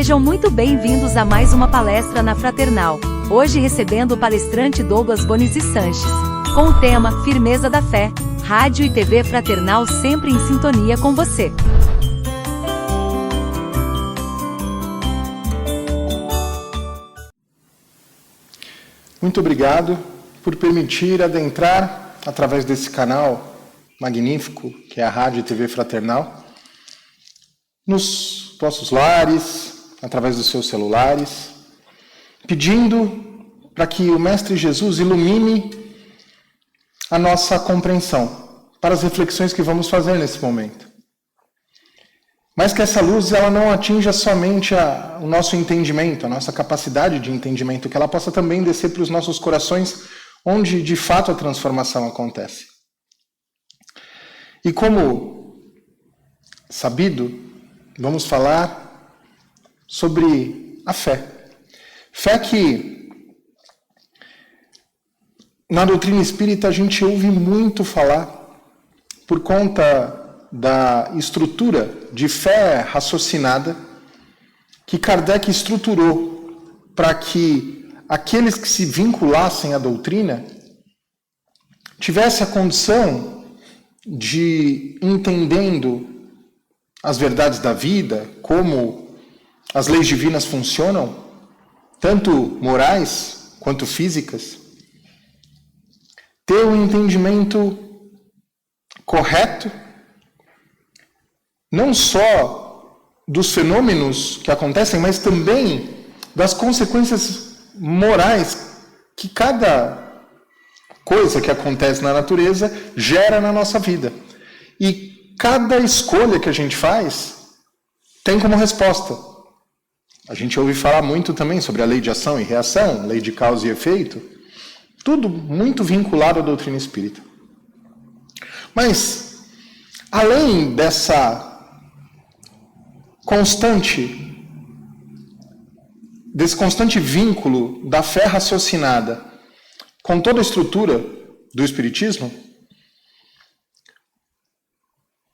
Sejam muito bem-vindos a mais uma palestra na Fraternal. Hoje recebendo o palestrante Douglas Bonizzi Sanches, com o tema Firmeza da Fé, Rádio e TV Fraternal sempre em sintonia com você. Muito obrigado por permitir adentrar através desse canal magnífico que é a Rádio e TV Fraternal, nos vossos lares, através dos seus celulares, pedindo para que o Mestre Jesus ilumine a nossa compreensão para as reflexões que vamos fazer nesse momento. Mas que essa luz ela não atinja somente o nosso entendimento, a nossa capacidade de entendimento, que ela possa também descer para os nossos corações, onde de fato a transformação acontece. E como sabido, vamos falar sobre a fé. Fé que na doutrina espírita a gente ouve muito falar por conta da estrutura de fé raciocinada que Kardec estruturou para que aqueles que se vinculassem à doutrina tivessem a condição de, entendendo as verdades da vida, como as leis divinas funcionam, tanto morais quanto físicas, ter um entendimento correto, não só dos fenômenos que acontecem, mas também das consequências morais que cada coisa que acontece na natureza gera na nossa vida. E cada escolha que a gente faz tem como resposta. A gente ouve falar muito também sobre a lei de ação e reação, lei de causa e efeito, tudo muito vinculado à doutrina espírita. Mas, além desse constante vínculo da fé raciocinada com toda a estrutura do espiritismo,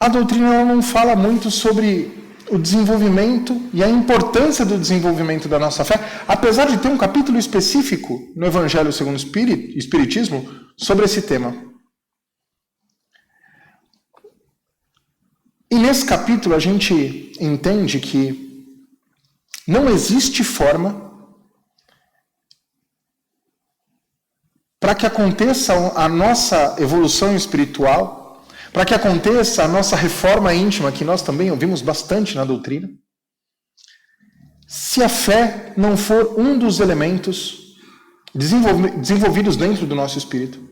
a doutrina ela não fala muito sobre o desenvolvimento e a importância do desenvolvimento da nossa fé, apesar de ter um capítulo específico no Evangelho segundo o Espiritismo sobre esse tema. E nesse capítulo a gente entende que não existe forma para que aconteça a nossa evolução espiritual, para que aconteça a nossa reforma íntima, que nós também ouvimos bastante na doutrina, se a fé não for um dos elementos desenvolvidos dentro do nosso espírito.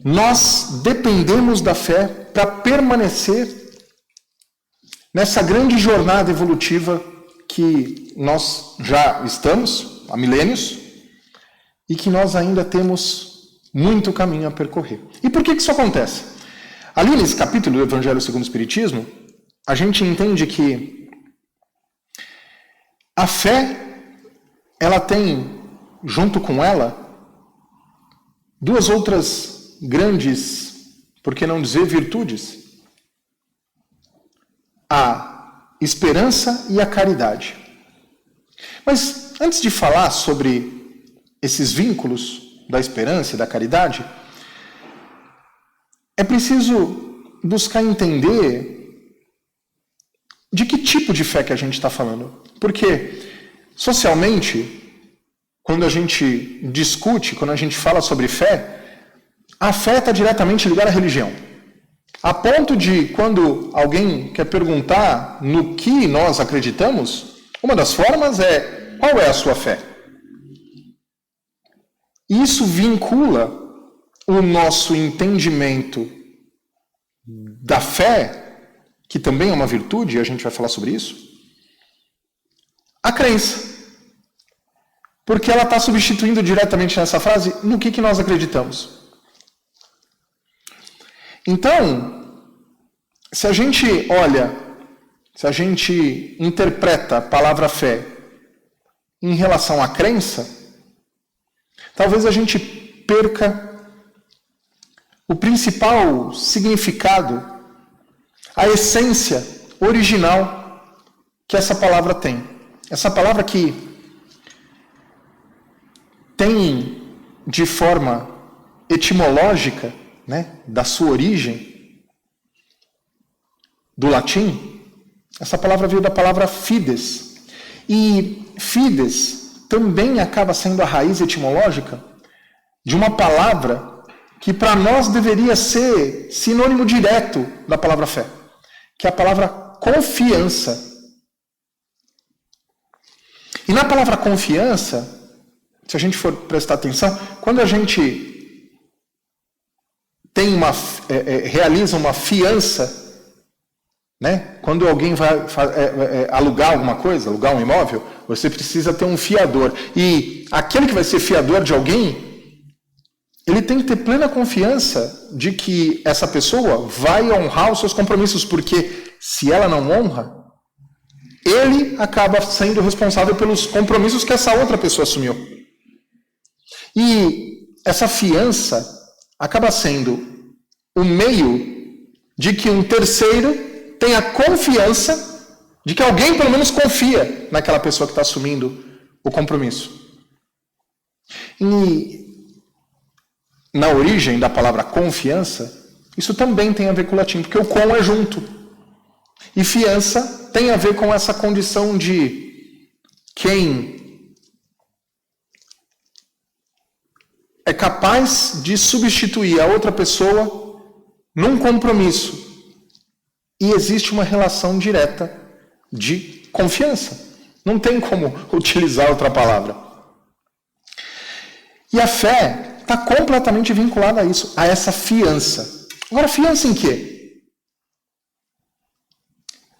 Nós dependemos da fé para permanecer nessa grande jornada evolutiva que nós já estamos há milênios e que nós ainda temos muito caminho a percorrer. E por que isso acontece? Ali nesse capítulo do Evangelho segundo o Espiritismo, a gente entende que a fé, ela tem, junto com ela, duas outras grandes, por que não dizer, virtudes. A esperança e a caridade. Mas, antes de falar sobre esses vínculos da esperança e da caridade, é preciso buscar entender de que tipo de fé que a gente está falando. Porque, socialmente, quando a gente discute, quando a gente fala sobre fé, a fé está diretamente ligada à religião. A ponto de, quando alguém quer perguntar no que nós acreditamos, uma das formas é: qual é a sua fé? Isso vincula o nosso entendimento da fé, que também é uma virtude, e a gente vai falar sobre isso, a crença. Porque ela está substituindo diretamente nessa frase no que nós acreditamos. Então, se a gente olha, se a gente interpreta a palavra fé em relação à crença, talvez a gente perca o principal significado, a essência original que essa palavra tem. Essa palavra que tem de forma etimológica, né, da sua origem, do latim, essa palavra veio da palavra fides. E fides também acaba sendo a raiz etimológica de uma palavra que para nós deveria ser sinônimo direto da palavra fé, que é a palavra confiança. E na palavra confiança, se a gente for prestar atenção, quando a gente tem realiza uma fiança, né? Quando alguém vai alugar alguma coisa, alugar um imóvel, você precisa ter um fiador. E aquele que vai ser fiador de alguém, ele tem que ter plena confiança de que essa pessoa vai honrar os seus compromissos, porque se ela não honra, ele acaba sendo responsável pelos compromissos que essa outra pessoa assumiu. E essa fiança acaba sendo o meio de que um terceiro tenha confiança de que alguém pelo menos confia naquela pessoa que está assumindo o compromisso. E na origem da palavra confiança, isso também tem a ver com o latim, porque o com é junto. E fiança tem a ver com essa condição de quem é capaz de substituir a outra pessoa num compromisso. E existe uma relação direta de confiança. Não tem como utilizar outra palavra. E a fé está completamente vinculada a isso, a essa fiança. Agora, fiança em quê?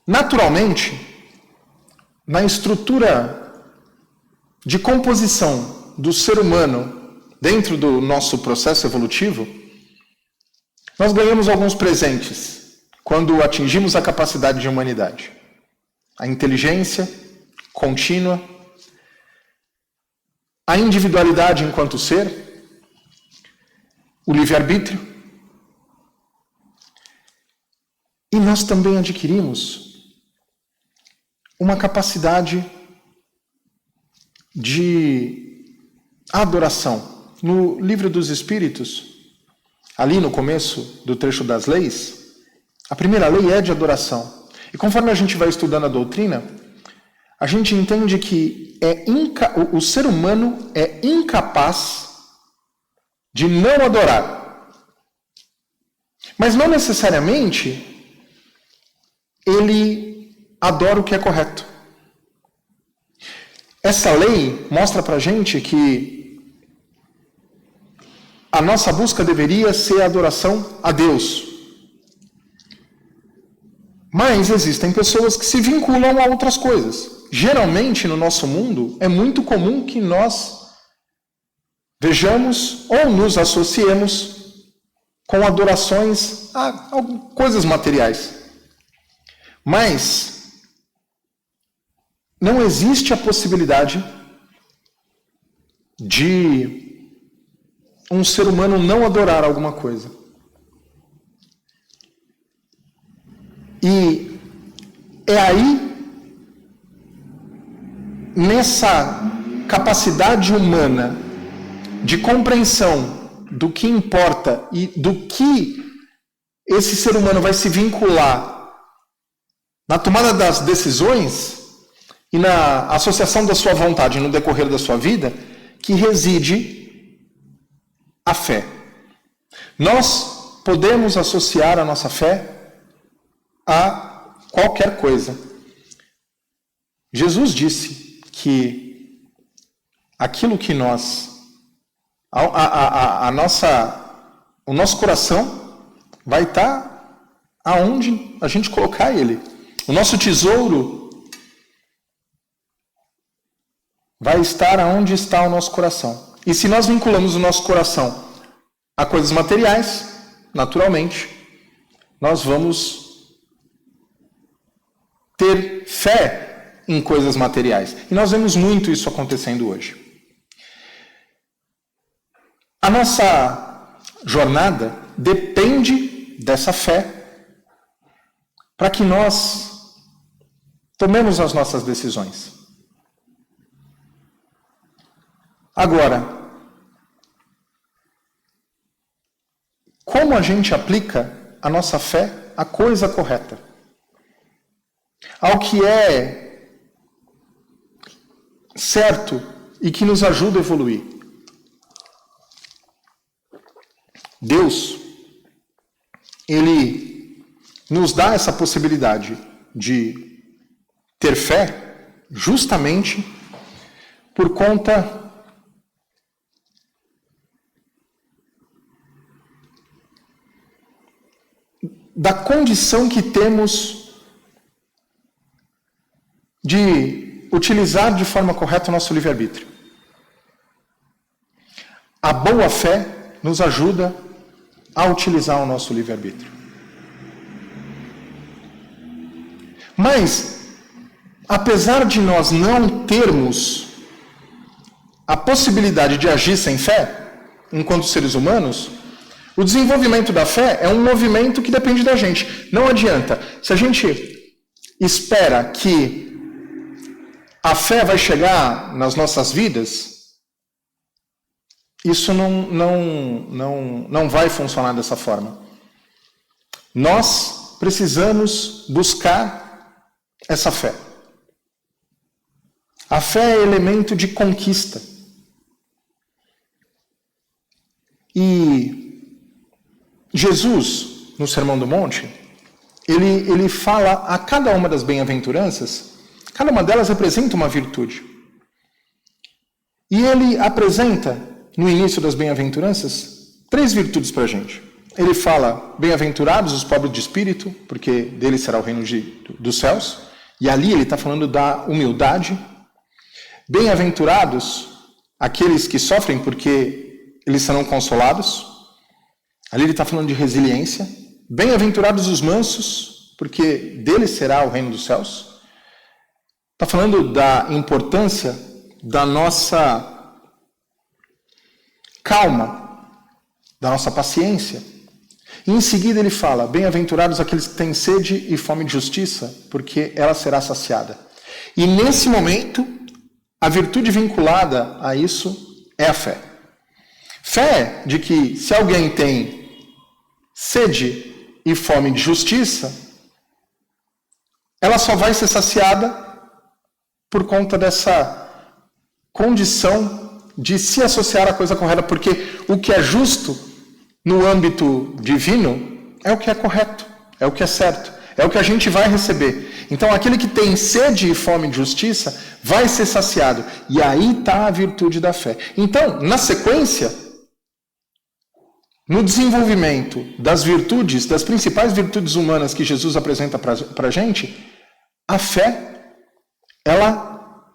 Naturalmente, na estrutura de composição do ser humano dentro do nosso processo evolutivo, nós ganhamos alguns presentes quando atingimos a capacidade de humanidade. A inteligência contínua, a individualidade enquanto ser, o livre-arbítrio. E nós também adquirimos uma capacidade de adoração. No Livro dos Espíritos, ali no começo do trecho das leis, a primeira lei é de adoração. E conforme a gente vai estudando a doutrina, a gente entende que o ser humano é incapaz de não adorar. Mas não necessariamente ele adora o que é correto. Essa lei mostra pra gente que a nossa busca deveria ser a adoração a Deus. Mas existem pessoas que se vinculam a outras coisas. Geralmente, no nosso mundo, é muito comum que nós vejamos ou nos associemos com adorações a coisas materiais. Mas não existe a possibilidade de um ser humano não adorar alguma coisa. E é aí, nessa capacidade humana de compreensão do que importa e do que esse ser humano vai se vincular na tomada das decisões e na associação da sua vontade no decorrer da sua vida, que reside a fé. Nós podemos associar a nossa fé a qualquer coisa. Jesus disse que aquilo que o nosso coração vai estar aonde a gente colocar ele. O nosso tesouro vai estar aonde está o nosso coração. E se nós vinculamos o nosso coração a coisas materiais, naturalmente, nós vamos ter fé em coisas materiais. E nós vemos muito isso acontecendo hoje. A nossa jornada depende dessa fé para que nós tomemos as nossas decisões. Agora, como a gente aplica a nossa fé à coisa correta? Ao que é certo e que nos ajuda a evoluir. Deus, Ele nos dá essa possibilidade de ter fé justamente por conta da condição que temos de utilizar de forma correta o nosso livre-arbítrio. A boa fé nos ajuda a utilizar o nosso livre-arbítrio. Mas, apesar de nós não termos a possibilidade de agir sem fé, enquanto seres humanos, o desenvolvimento da fé é um movimento que depende da gente. Não adianta. Se a gente espera que a fé vai chegar nas nossas vidas, isso não vai funcionar dessa forma. Nós precisamos buscar essa fé. A fé é elemento de conquista. E Jesus, no Sermão do Monte, ele fala a cada uma das bem-aventuranças, cada uma delas representa uma virtude. E ele apresenta, no início das bem-aventuranças, 3 virtudes para a gente. Ele fala, bem-aventurados os pobres de espírito, porque deles será o reino dos céus. E ali ele está falando da humildade. Bem-aventurados aqueles que sofrem, porque eles serão consolados. Ali ele está falando de resiliência. Bem-aventurados os mansos, porque deles será o reino dos céus. Está falando da importância da nossa calma, da nossa paciência. E em seguida ele fala, bem-aventurados aqueles que têm sede e fome de justiça, porque ela será saciada. E nesse momento, a virtude vinculada a isso é a fé. Fé de que se alguém tem sede e fome de justiça, ela só vai ser saciada por conta dessa condição de se associar à coisa correta, porque o que é justo no âmbito divino é o que é correto, é o que é certo, é o que a gente vai receber. Então, aquele que tem sede e fome de justiça vai ser saciado. E aí está a virtude da fé. Então, na sequência, no desenvolvimento das virtudes, das principais virtudes humanas que Jesus apresenta para a gente, a fé, ela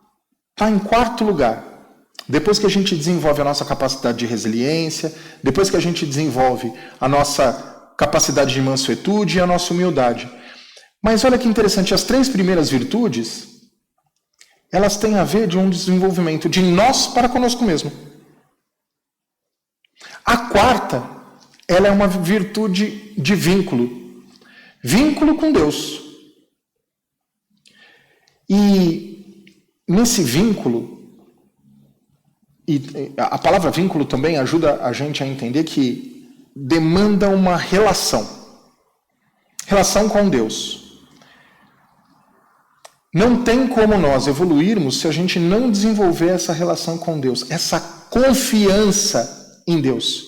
está em 4º lugar. Depois que a gente desenvolve a nossa capacidade de resiliência, depois que a gente desenvolve a nossa capacidade de mansuetude e a nossa humildade. Mas olha que interessante, as 3 primeiras virtudes, elas têm a ver de um desenvolvimento de nós para conosco mesmo. A 4ª, ela é uma virtude de vínculo. Vínculo com Deus. E nesse vínculo, e a palavra vínculo também ajuda a gente a entender que demanda uma relação. Relação com Deus. Não tem como nós evoluirmos se a gente não desenvolver essa relação com Deus, essa confiança em Deus.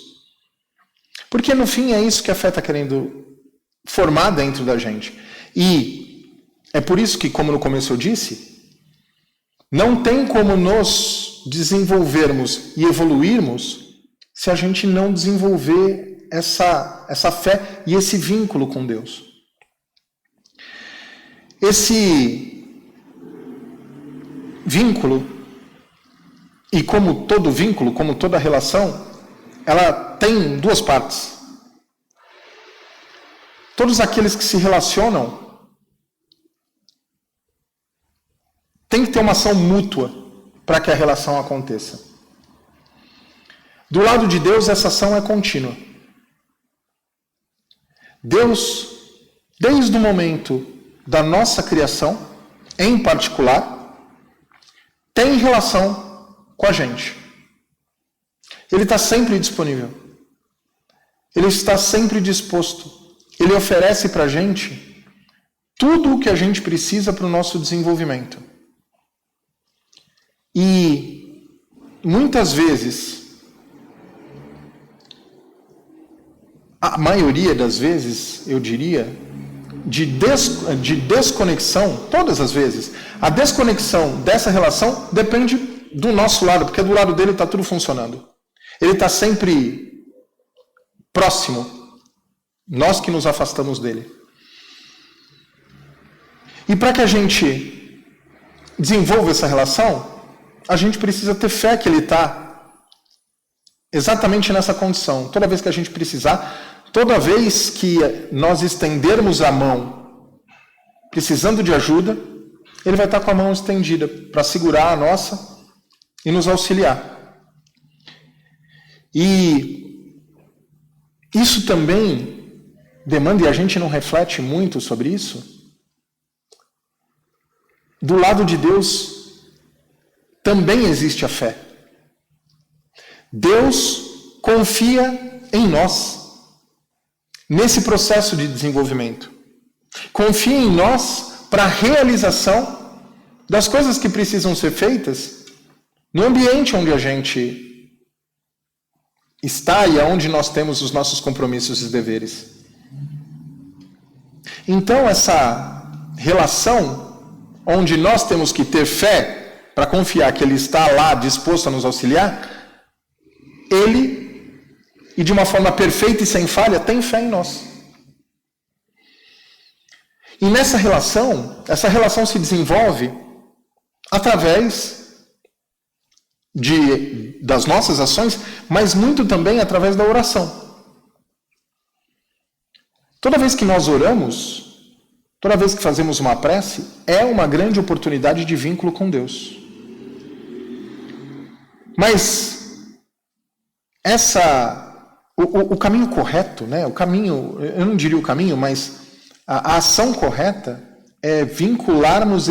Porque no fim é isso que a fé está querendo formar dentro da gente. E é por isso que, como no começo eu disse, não tem como nos desenvolvermos e evoluirmos se a gente não desenvolver essa fé e esse vínculo com Deus. Esse vínculo, e como todo vínculo, como toda relação, ela tem 2 partes. Todos aqueles que se relacionam têm que ter uma ação mútua para que a relação aconteça. Do lado de Deus, essa ação é contínua. Deus, desde o momento da nossa criação, em particular, tem relação com a gente. Ele está sempre disponível. Ele está sempre disposto. Ele oferece para a gente tudo o que a gente precisa para o nosso desenvolvimento. E muitas vezes, a maioria das vezes, eu diria, de desconexão, todas as vezes, a desconexão dessa relação depende do nosso lado, porque do lado dele está tudo funcionando. Ele está sempre próximo, nós que nos afastamos dele. E para que a gente desenvolva essa relação, a gente precisa ter fé que ele está exatamente nessa condição. Toda vez que a gente precisar, toda vez que nós estendermos a mão precisando de ajuda, ele vai estar com a mão estendida para segurar a nossa e nos auxiliar. E isso também demanda, e a gente não reflete muito sobre isso, do lado de Deus também existe a fé. Deus confia em nós, nesse processo de desenvolvimento. Confia em nós para a realização das coisas que precisam ser feitas no ambiente onde a gente está e aonde nós temos os nossos compromissos e deveres. Então, essa relação onde nós temos que ter fé para confiar que ele está lá disposto a nos auxiliar, ele, e de uma forma perfeita e sem falha, tem fé em nós. E nessa relação, essa relação se desenvolve através das nossas ações, mas muito também através da oração. Toda vez que nós oramos, toda vez que fazemos uma prece, é uma grande oportunidade de vínculo com Deus. Mas o caminho correto, né? O caminho, eu não diria o caminho, mas a ação correta é vincularmos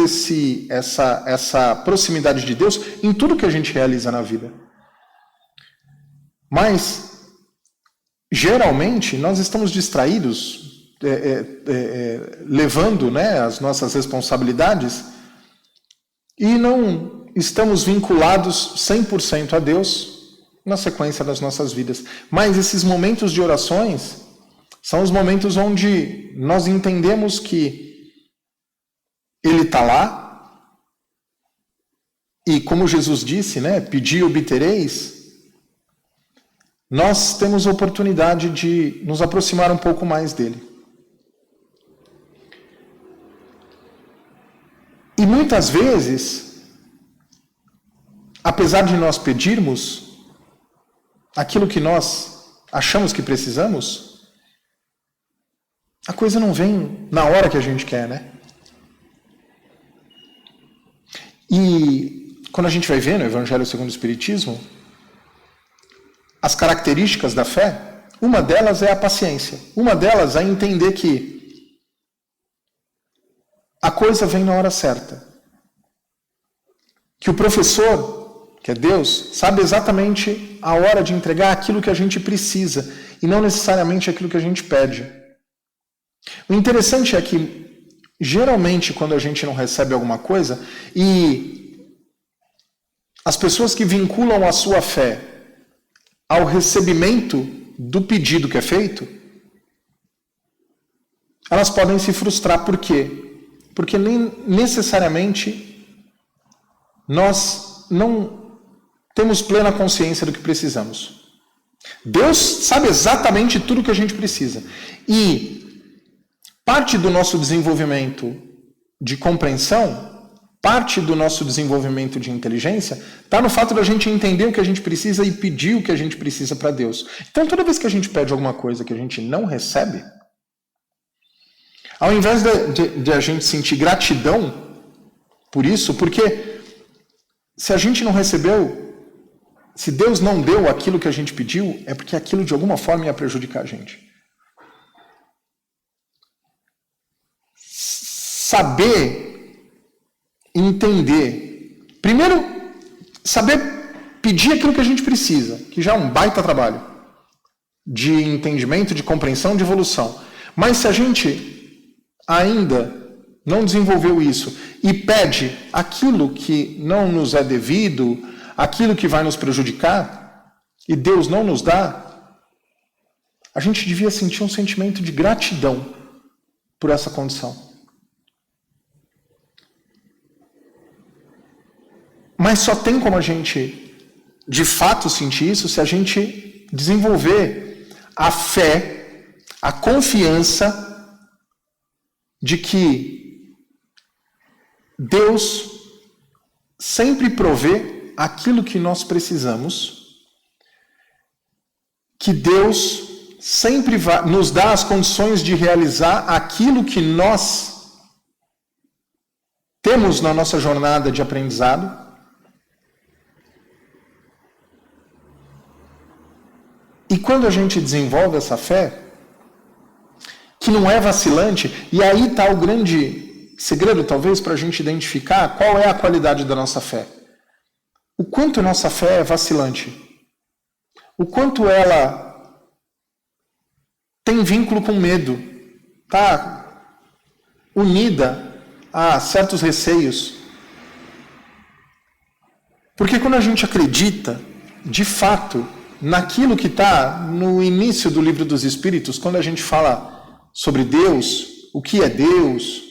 essa proximidade de Deus em tudo que a gente realiza na vida. Mas, geralmente, nós estamos distraídos, levando, né, as nossas responsabilidades e não estamos vinculados 100% a Deus na sequência das nossas vidas. Mas esses momentos de orações são os momentos onde nós entendemos que Ele está lá, e como Jesus disse, né, pedi e obtereis, nós temos a oportunidade de nos aproximar um pouco mais dele. E muitas vezes, apesar de nós pedirmos aquilo que nós achamos que precisamos, a coisa não vem na hora que a gente quer, né? E quando a gente vai ver no Evangelho segundo o Espiritismo, as características da fé, uma delas é a paciência. Uma delas é entender que a coisa vem na hora certa. Que o professor, que é Deus, sabe exatamente a hora de entregar aquilo que a gente precisa e não necessariamente aquilo que a gente pede. O interessante é que geralmente, quando a gente não recebe alguma coisa, e as pessoas que vinculam a sua fé ao recebimento do pedido que é feito, elas podem se frustrar. Por quê? Porque nem necessariamente nós não temos plena consciência do que precisamos. Deus sabe exatamente tudo que a gente precisa. E parte do nosso desenvolvimento de compreensão, parte do nosso desenvolvimento de inteligência, está no fato da gente entender o que a gente precisa e pedir o que a gente precisa para Deus. Então, toda vez que a gente pede alguma coisa que a gente não recebe, ao invés de a gente sentir gratidão por isso, porque se a gente não recebeu, se Deus não deu aquilo que a gente pediu, é porque aquilo de alguma forma ia prejudicar a gente. Saber entender. Primeiro, saber pedir aquilo que a gente precisa, que já é um baita trabalho de entendimento, de compreensão, de evolução. Mas se a gente ainda não desenvolveu isso e pede aquilo que não nos é devido, aquilo que vai nos prejudicar, e Deus não nos dá, a gente devia sentir um sentimento de gratidão por essa condição. Mas só tem como a gente, de fato, sentir isso se a gente desenvolver a fé, a confiança de que Deus sempre provê aquilo que nós precisamos, que Deus sempre nos dá as condições de realizar aquilo que nós temos na nossa jornada de aprendizado. E quando a gente desenvolve essa fé, que não é vacilante, e aí está o grande segredo, talvez, para a gente identificar qual é a qualidade da nossa fé. O quanto nossa fé é vacilante. O quanto ela tem vínculo com medo. Está unida a certos receios. Porque quando a gente acredita, de fato, naquilo que está no início do Livro dos Espíritos, quando a gente fala sobre Deus, o que é Deus,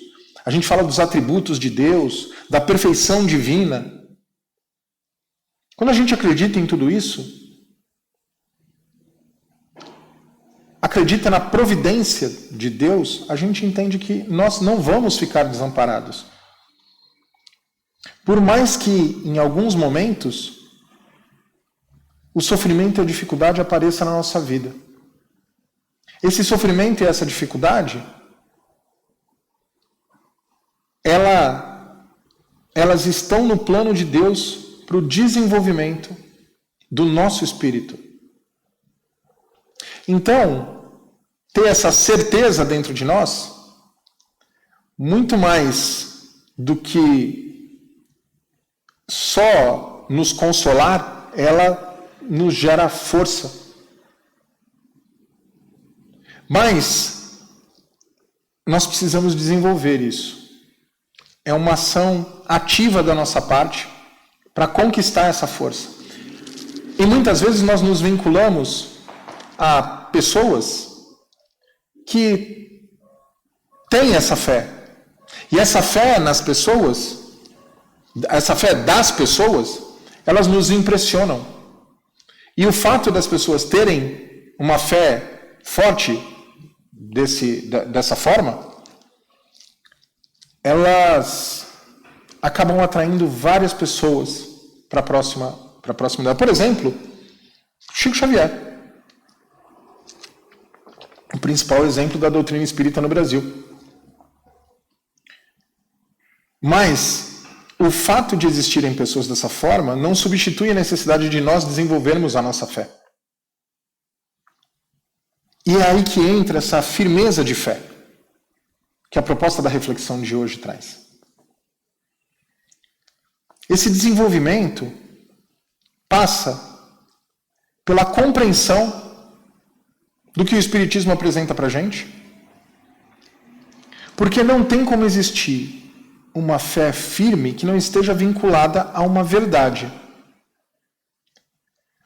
a gente fala dos atributos de Deus, da perfeição divina. Quando a gente acredita em tudo isso, acredita na providência de Deus, a gente entende que nós não vamos ficar desamparados. Por mais que, em alguns momentos, o sofrimento e a dificuldade apareçam na nossa vida. Esse sofrimento e essa dificuldade, elas estão no plano de Deus para o desenvolvimento do nosso espírito. Então, ter essa certeza dentro de nós, muito mais do que só nos consolar, ela nos gera força. Mas nós precisamos desenvolver isso. É uma ação ativa da nossa parte para conquistar essa força. E muitas vezes nós nos vinculamos a pessoas que têm essa fé. E essa fé nas pessoas, essa fé das pessoas, elas nos impressionam. E o fato das pessoas terem uma fé forte dessa forma, elas acabam atraindo várias pessoas para a próxima dela. Por exemplo, Chico Xavier. O principal exemplo da doutrina espírita no Brasil. Mas o fato de existirem pessoas dessa forma não substitui a necessidade de nós desenvolvermos a nossa fé. E é aí que entra essa firmeza de fé, que a proposta da reflexão de hoje traz. Esse desenvolvimento passa pela compreensão do que o Espiritismo apresenta para a gente, porque não tem como existir uma fé firme que não esteja vinculada a uma verdade.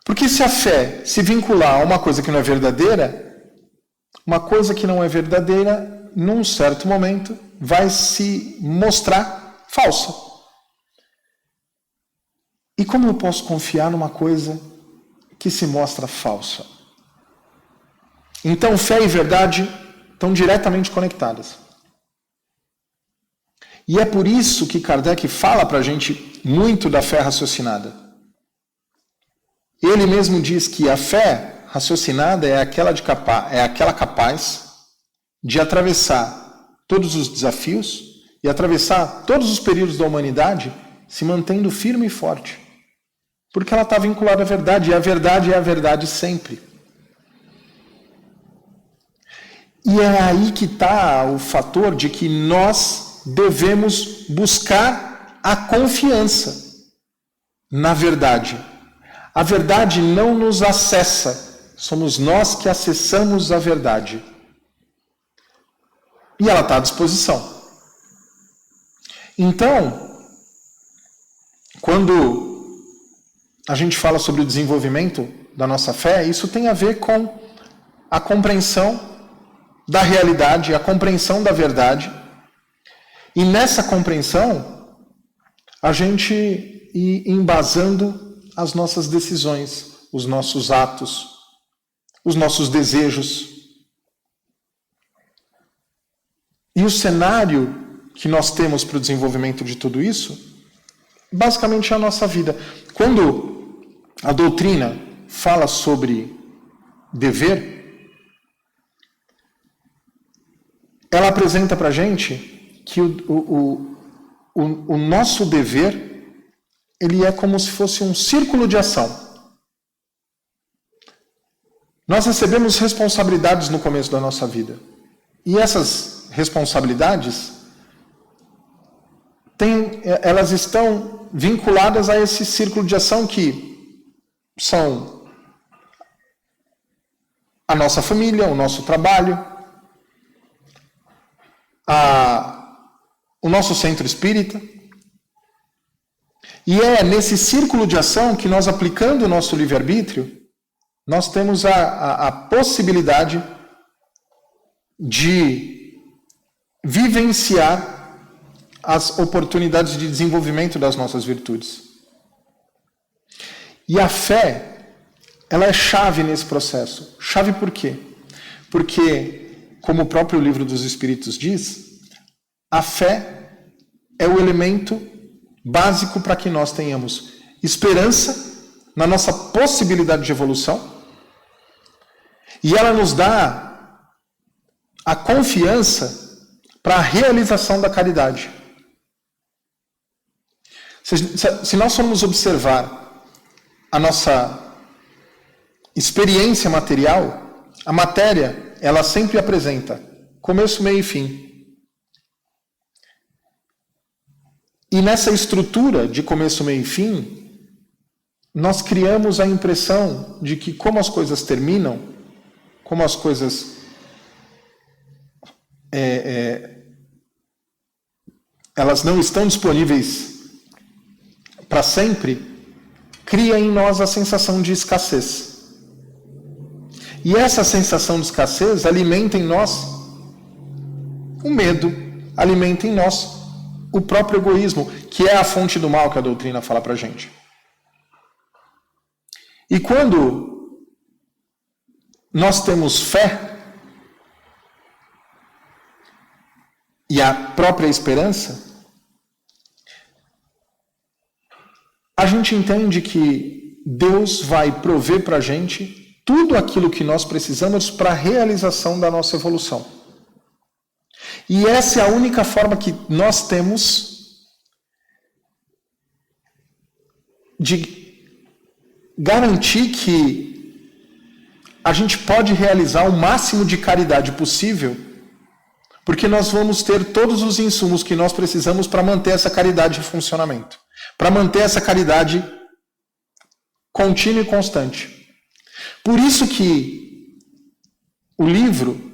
Porque se a fé se vincular a uma coisa que não é verdadeira, uma coisa que não é verdadeira, num certo momento, vai se mostrar falsa. E como eu posso confiar numa coisa que se mostra falsa? Então, fé e verdade estão diretamente conectadas. E é por isso que Kardec fala para a gente muito da fé raciocinada. Ele mesmo diz que a fé raciocinada é aquela capaz de atravessar todos os desafios e atravessar todos os períodos da humanidade se mantendo firme e forte. Porque ela está vinculada à verdade, e a verdade é a verdade sempre. E é aí que está o fator de que nós devemos buscar a confiança na verdade. A verdade não nos acessa, somos nós que acessamos a verdade. E ela está à disposição. Então, quando a gente fala sobre o desenvolvimento da nossa fé, isso tem a ver com a compreensão da realidade, a compreensão da verdade. E nessa compreensão, a gente ir embasando as nossas decisões, os nossos atos, os nossos desejos. E o cenário que nós temos para o desenvolvimento de tudo isso, basicamente é a nossa vida. Quando a doutrina fala sobre dever, ela apresenta para a gente que o nosso dever, ele é como se fosse um círculo de ação. Nós recebemos responsabilidades no começo da nossa vida. E essas responsabilidades, elas estão vinculadas a esse círculo de ação que são a nossa família, o nosso trabalho, o nosso centro espírita. E é nesse círculo de ação que nós, aplicando o nosso livre-arbítrio, nós temos a possibilidade de vivenciar as oportunidades de desenvolvimento das nossas virtudes. E a fé, ela é chave nesse processo. Chave por quê? Porque, como o próprio Livro dos Espíritos diz, a fé é o elemento básico para que nós tenhamos esperança na nossa possibilidade de evolução, e ela nos dá a confiança para a realização da caridade. Se nós formos observar a nossa experiência material, a matéria, ela sempre apresenta começo, meio e fim. E nessa estrutura de começo, meio e fim, nós criamos a impressão de que como as coisas terminam, como as coisas elas não estão disponíveis para sempre, cria em nós a sensação de escassez. E essa sensação de escassez alimenta em nós o medo, alimenta em nós o próprio egoísmo, que é a fonte do mal que a doutrina fala para a gente. E quando nós temos fé e a própria esperança, a gente entende que Deus vai prover para a gente tudo aquilo que nós precisamos para a realização da nossa evolução. E essa é a única forma que nós temos de garantir que a gente pode realizar o máximo de caridade possível, porque nós vamos ter todos os insumos que nós precisamos para manter essa caridade em funcionamento, para manter essa caridade contínua e constante. Por isso que o livro,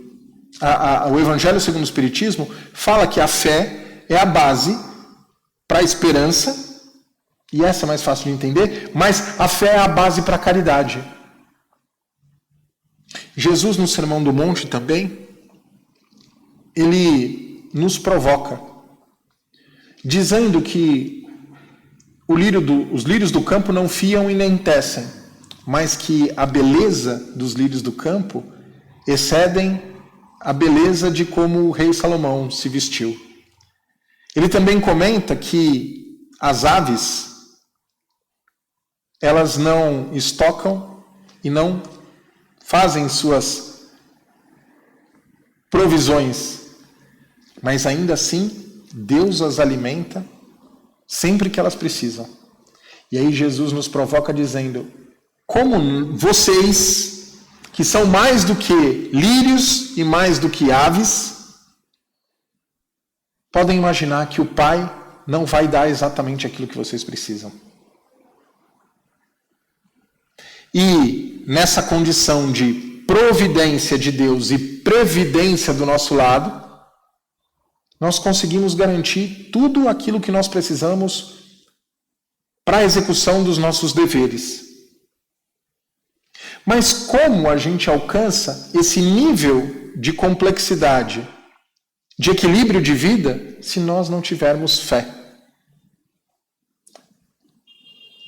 o Evangelho segundo o Espiritismo, fala que a fé é a base para a esperança, e essa é mais fácil de entender, mas a fé é a base para a caridade. Jesus, no Sermão do Monte também, ele nos provoca, dizendo que os lírios do campo não fiam e nem tecem, mas que a beleza dos lírios do campo excedem a beleza de como o rei Salomão se vestiu. Ele também comenta que as aves, elas não estocam e não fazem suas provisões, mas ainda assim Deus as alimenta sempre que elas precisam. E aí Jesus nos provoca dizendo: como vocês, que são mais do que lírios e mais do que aves, podem imaginar que o Pai não vai dar exatamente aquilo que vocês precisam. E nessa condição de providência de Deus e previdência do nosso lado, nós conseguimos garantir tudo aquilo que nós precisamos para a execução dos nossos deveres. Mas como a gente alcança esse nível de complexidade, de equilíbrio de vida, se nós não tivermos fé?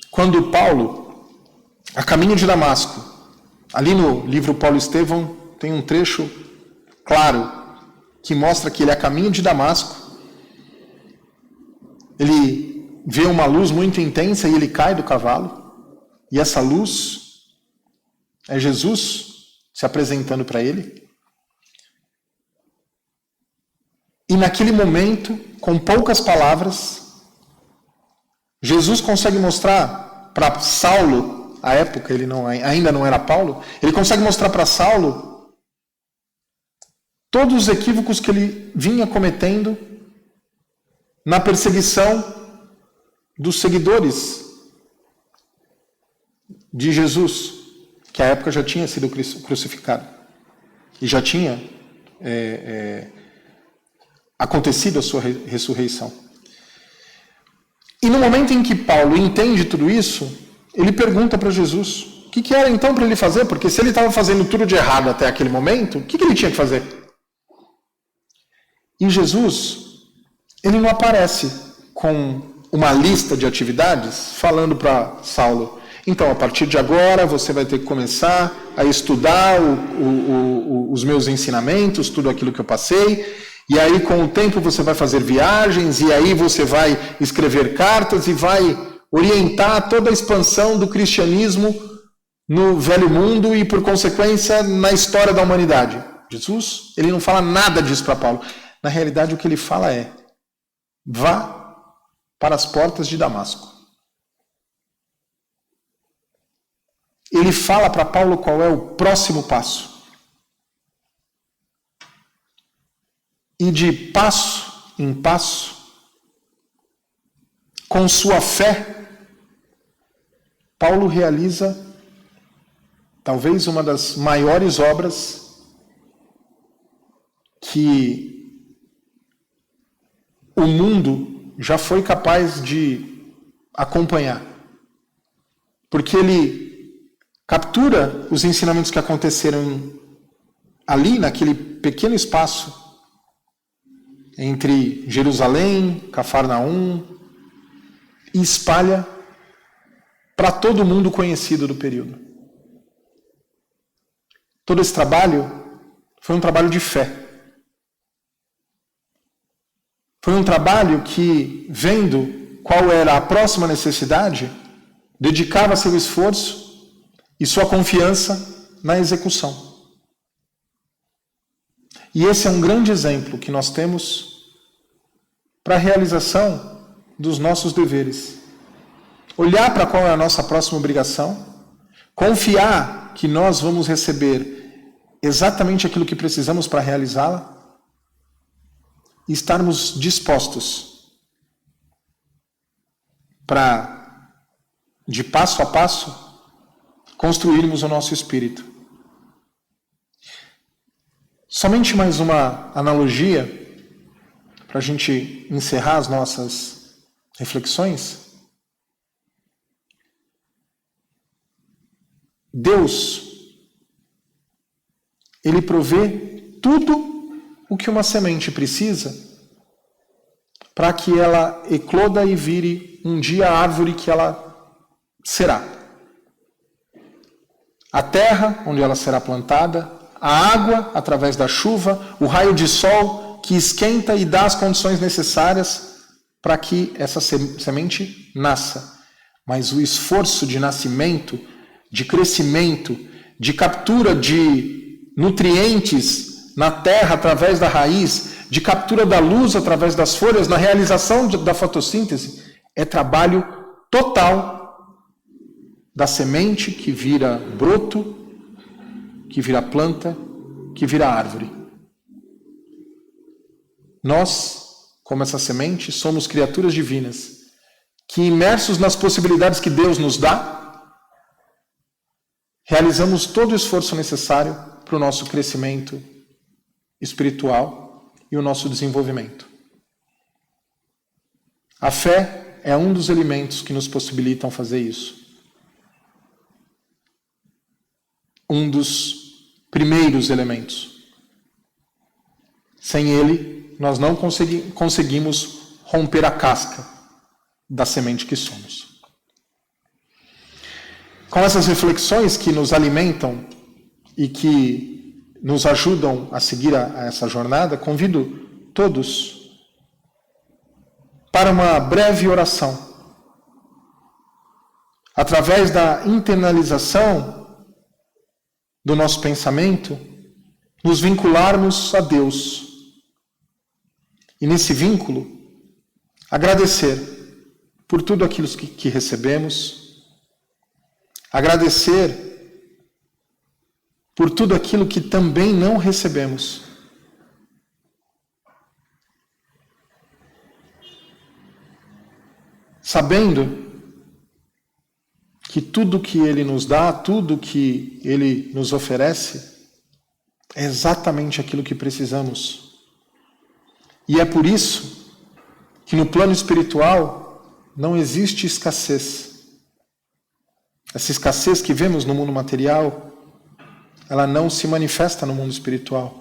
Quando Paulo, a caminho de Damasco, ali no livro Paulo Estevão, tem um trecho claro que mostra que ele, a caminho de Damasco, ele vê uma luz muito intensa e ele cai do cavalo, e essa luz é Jesus se apresentando para ele. E naquele momento, com poucas palavras, Jesus consegue mostrar para Saulo, à época ele ainda não era Paulo, ele consegue mostrar para Saulo todos os equívocos que ele vinha cometendo na perseguição dos seguidores de Jesus, que à época já tinha sido crucificado e já tinha acontecido a sua ressurreição. E no momento em que Paulo entende tudo isso, ele pergunta para Jesus o que era então para ele fazer, porque se ele estava fazendo tudo de errado até aquele momento, o que ele tinha que fazer? E Jesus, ele não aparece com uma lista de atividades falando para Saulo: então, a partir de agora, você vai ter que começar a estudar os meus ensinamentos, tudo aquilo que eu passei, e aí, com o tempo, você vai fazer viagens, e aí você vai escrever cartas e vai orientar toda a expansão do cristianismo no velho mundo e, por consequência, na história da humanidade. Jesus, ele não fala nada disso para Paulo. Na realidade, o que ele fala é: vá para as portas de Damasco. Ele fala para Paulo qual é o próximo passo. E de passo em passo, com sua fé, Paulo realiza talvez uma das maiores obras que o mundo já foi capaz de acompanhar. Porque ele captura os ensinamentos que aconteceram ali, naquele pequeno espaço entre Jerusalém, Cafarnaum, e espalha para todo mundo conhecido do período. Todo esse trabalho foi um trabalho de fé. Foi um trabalho que, vendo qual era a próxima necessidade, dedicava seu esforço e sua confiança na execução. E esse é um grande exemplo que nós temos para a realização dos nossos deveres. Olhar para qual é a nossa próxima obrigação, confiar que nós vamos receber exatamente aquilo que precisamos para realizá-la e estarmos dispostos para, de passo a passo, construirmos o nosso espírito. Somente mais uma analogia para a gente encerrar as nossas reflexões. Deus, ele provê tudo o que uma semente precisa para que ela ecloda e vire um dia a árvore que ela será. A terra, onde ela será plantada, a água, através da chuva, o raio de sol que esquenta e dá as condições necessárias para que essa semente nasça. Mas o esforço de nascimento, de crescimento, de captura de nutrientes na terra através da raiz, de captura da luz através das folhas, na realização da fotossíntese, é trabalho total da semente que vira broto, que vira planta, que vira árvore. Nós como essa semente, somos criaturas divinas, que imersos nas possibilidades que Deus nos dá, realizamos todo o esforço necessário para o nosso crescimento espiritual e o nosso desenvolvimento. A fé é um dos elementos que nos possibilitam fazer isso. Um dos primeiros elementos. Sem ele, nós não conseguimos romper a casca da semente que somos. Com essas reflexões que nos alimentam e que nos ajudam a seguir a essa jornada, convido todos para uma breve oração. Através da internalização do nosso pensamento, nos vincularmos a Deus. E nesse vínculo, agradecer por tudo aquilo que recebemos, agradecer por tudo aquilo que também não recebemos. Sabendo que tudo que Ele nos dá, tudo que Ele nos oferece, é exatamente aquilo que precisamos. E é por isso que no plano espiritual não existe escassez. Essa escassez que vemos no mundo material, ela não se manifesta no mundo espiritual.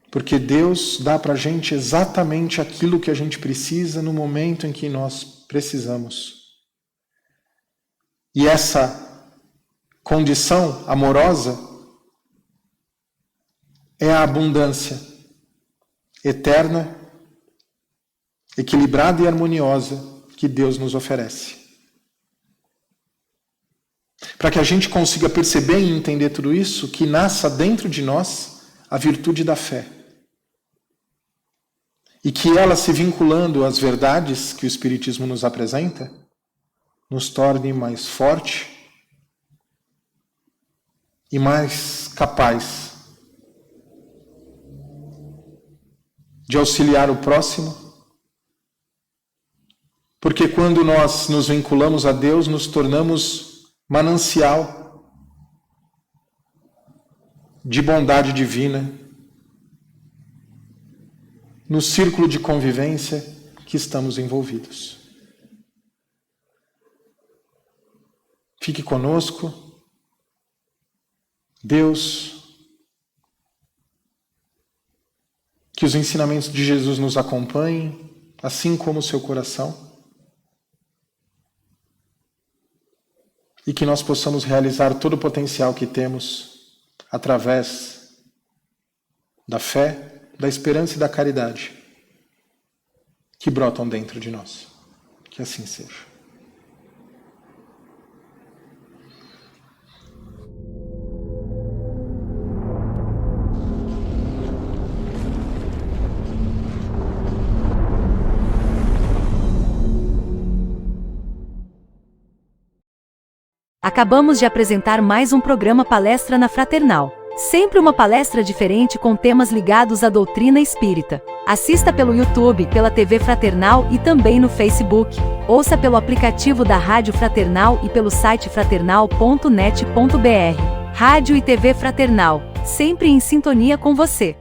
Porque Deus dá para a gente exatamente aquilo que a gente precisa no momento em que nós precisamos. E essa condição amorosa é a abundância eterna, equilibrada e harmoniosa que Deus nos oferece. Para que a gente consiga perceber e entender tudo isso, que nasça dentro de nós a virtude da fé. E que ela, se vinculando às verdades que o Espiritismo nos apresenta, nos torne mais forte e mais capaz de auxiliar o próximo, porque quando nós nos vinculamos a Deus, nos tornamos manancial de bondade divina, no círculo de convivência que estamos envolvidos. Fique conosco, Deus, que os ensinamentos de Jesus nos acompanhem, assim como o seu coração, e que nós possamos realizar todo o potencial que temos através da fé, da esperança e da caridade que brotam dentro de nós. Que assim seja. Acabamos de apresentar mais um programa Palestra na Fraternal. Sempre uma palestra diferente com temas ligados à doutrina espírita. Assista pelo YouTube, pela TV Fraternal e também no Facebook. Ouça pelo aplicativo da Rádio Fraternal e pelo site fraternal.net.br. Rádio e TV Fraternal, sempre em sintonia com você.